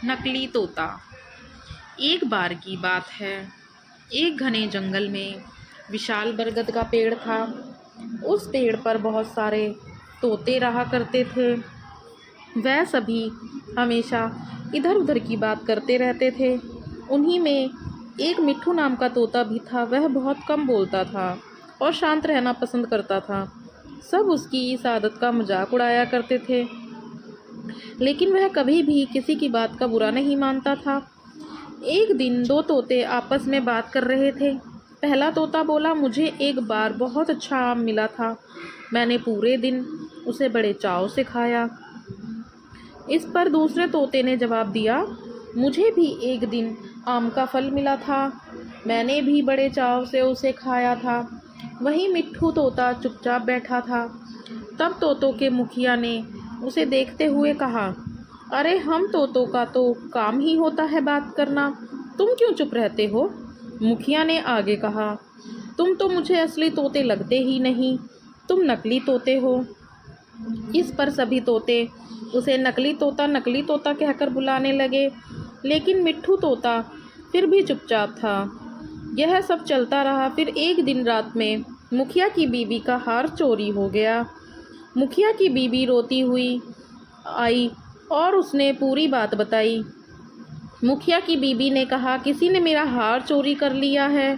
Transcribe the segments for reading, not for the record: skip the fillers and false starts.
नकली तोता। एक बार की बात है, एक घने जंगल में विशाल बरगद का पेड़ था। उस पेड़ पर बहुत सारे तोते रहा करते थे। वह सभी हमेशा इधर उधर की बात करते रहते थे। उन्हीं में एक मिट्ठू नाम का तोता भी था। वह बहुत कम बोलता था और शांत रहना पसंद करता था। सब उसकी इस आदत का मजाक उड़ाया करते थे, लेकिन वह कभी भी किसी की बात का बुरा नहीं मानता था। एक दिन दो तोते आपस में बात कर रहे थे। पहला तोता बोला, मुझे एक बार बहुत अच्छा आम मिला था। मैंने पूरे दिन उसे बड़े चाव से खाया। इस पर दूसरे तोते ने जवाब दिया, मुझे भी एक दिन आम का फल मिला था। मैंने भी बड़े चाव से उसे खाया था। वहीं मिट्ठू तोता चुपचाप बैठा था। तब तोतों के मुखिया ने उसे देखते हुए कहा, अरे हम तोतों का तो काम ही होता है बात करना, तुम क्यों चुप रहते हो? मुखिया ने आगे कहा, तुम तो मुझे असली तोते लगते ही नहीं, तुम नकली तोते हो। इस पर सभी तोते उसे नकली तोता कहकर बुलाने लगे, लेकिन मिट्ठू तोता फिर भी चुपचाप था। यह सब चलता रहा। फिर एक दिन रात में मुखिया की बीवी का हार चोरी हो गया। मुखिया की बीवी रोती हुई आई और उसने पूरी बात बताई। मुखिया की बीवी ने कहा, किसी ने मेरा हार चोरी कर लिया है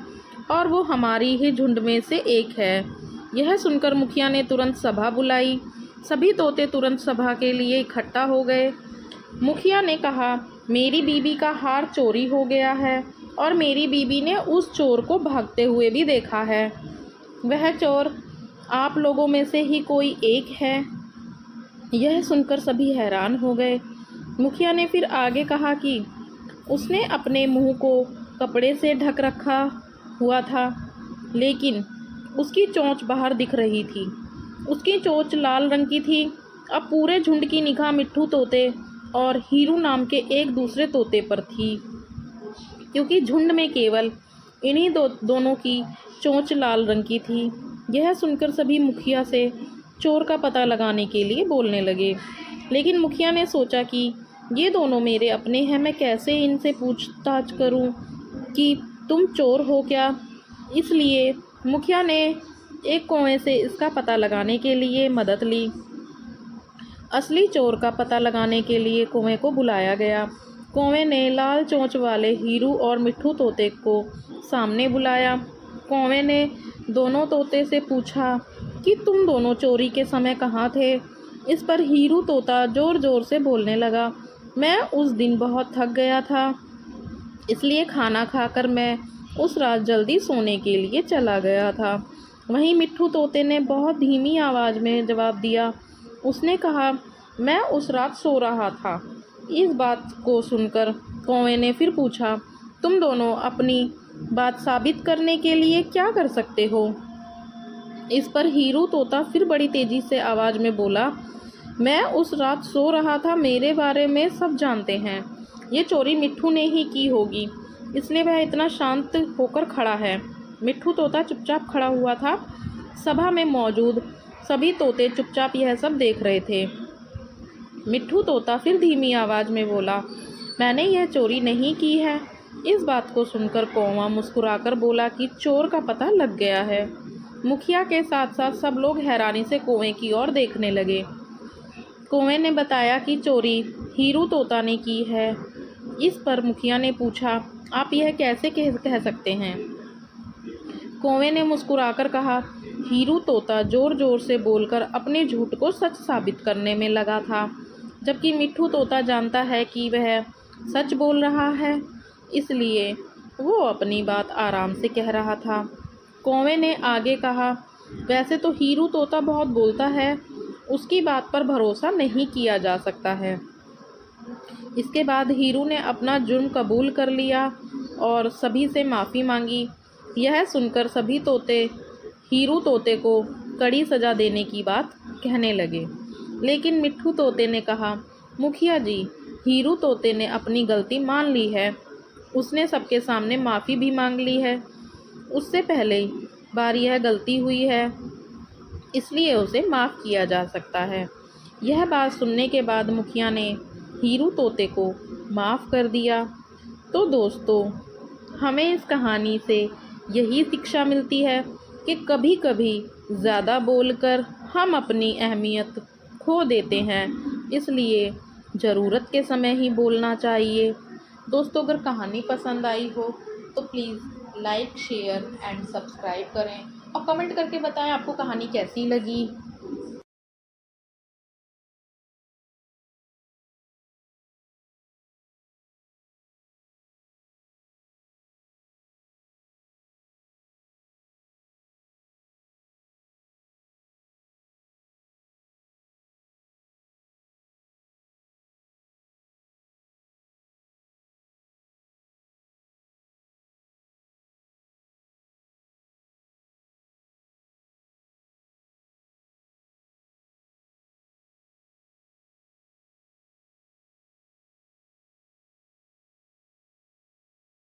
और वो हमारी ही झुंड में से एक है। यह सुनकर मुखिया ने तुरंत सभा बुलाई। सभी तोते तुरंत सभा के लिए इकट्ठा हो गए। मुखिया ने कहा, मेरी बीवी का हार चोरी हो गया है और मेरी बीवी ने उस चोर को भागते हुए भी देखा है। वह चोर आप लोगों में से ही कोई एक है। यह सुनकर सभी हैरान हो गए। मुखिया ने फिर आगे कहा कि उसने अपने मुंह को कपड़े से ढक रखा हुआ था, लेकिन उसकी चोंच बाहर दिख रही थी। उसकी चोंच लाल रंग की थी। अब पूरे झुंड की निगाह मिट्ठू तोते और हीरू नाम के एक दूसरे तोते पर थी, क्योंकि झुंड में केवल इन्हीं दोनों की चोंच लाल रंग की थी। यह सुनकर सभी मुखिया से चोर का पता लगाने के लिए बोलने लगे, लेकिन मुखिया ने सोचा कि ये दोनों मेरे अपने हैं, मैं कैसे इनसे पूछताछ करूं कि तुम चोर हो क्या। इसलिए मुखिया ने एक कौवे से इसका पता लगाने के लिए मदद ली। असली चोर का पता लगाने के लिए कौवे को बुलाया गया। कौवे ने लाल चोंच वाले हीरू और मिट्ठू तोते को सामने बुलाया। कौवे ने दोनों तोते से पूछा कि तुम दोनों चोरी के समय कहाँ थे। इस पर हीरू तोता ज़ोर ज़ोर से बोलने लगा, मैं उस दिन बहुत थक गया था, इसलिए खाना खाकर मैं उस रात जल्दी सोने के लिए चला गया था। वहीं मिट्ठू तोते ने बहुत धीमी आवाज़ में जवाब दिया। उसने कहा, मैं उस रात सो रहा था। इस बात को सुनकर कौवे ने फिर पूछा, तुम दोनों अपनी बात साबित करने के लिए क्या कर सकते हो? इस पर हीरू तोता फिर बड़ी तेज़ी से आवाज़ में बोला, मैं उस रात सो रहा था, मेरे बारे में सब जानते हैं। ये चोरी मिट्ठू ने ही की होगी, इसलिए वह इतना शांत होकर खड़ा है। मिट्ठू तोता चुपचाप खड़ा हुआ था। सभा में मौजूद सभी तोते चुपचाप यह सब देख रहे थे। मिट्ठू तोता फिर धीमी आवाज़ में बोला, मैंने यह चोरी नहीं की है। इस बात को सुनकर कौवा मुस्कुराकर बोला कि चोर का पता लग गया है। मुखिया के साथ साथ सब लोग हैरानी से कौवे की ओर देखने लगे। कौवे ने बताया कि चोरी हीरू तोता ने की है। इस पर मुखिया ने पूछा, आप यह कैसे कह सकते हैं? कौवे ने मुस्कुराकर कहा, हीरू तोता ज़ोर ज़ोर से बोलकर अपने झूठ को सच साबित करने में लगा था, जबकि मिट्ठू तोता जानता है कि वह सच बोल रहा है, इसलिए वो अपनी बात आराम से कह रहा था। कौवे ने आगे कहा, वैसे तो हीरू तोता बहुत बोलता है, उसकी बात पर भरोसा नहीं किया जा सकता है। इसके बाद हीरू ने अपना जुर्म कबूल कर लिया और सभी से माफ़ी मांगी। यह सुनकर सभी तोते हीरू तोते को कड़ी सज़ा देने की बात कहने लगे, लेकिन मिट्ठू तोते ने कहा, मुखिया जी, हीरू तोते ने अपनी गलती मान ली है। उसने सबके सामने माफ़ी भी मांग ली है। उससे पहले बार यह गलती हुई है, इसलिए उसे माफ़ किया जा सकता है। यह बात सुनने के बाद मुखिया ने हीरू तोते को माफ़ कर दिया। तो दोस्तों, हमें इस कहानी से यही शिक्षा मिलती है कि कभी कभी ज़्यादा बोलकर हम अपनी अहमियत खो देते हैं, इसलिए ज़रूरत के समय ही बोलना चाहिए। दोस्तों, अगर कहानी पसंद आई हो तो please like, share and subscribe करें और कमेंट करके बताएं आपको कहानी कैसी लगी।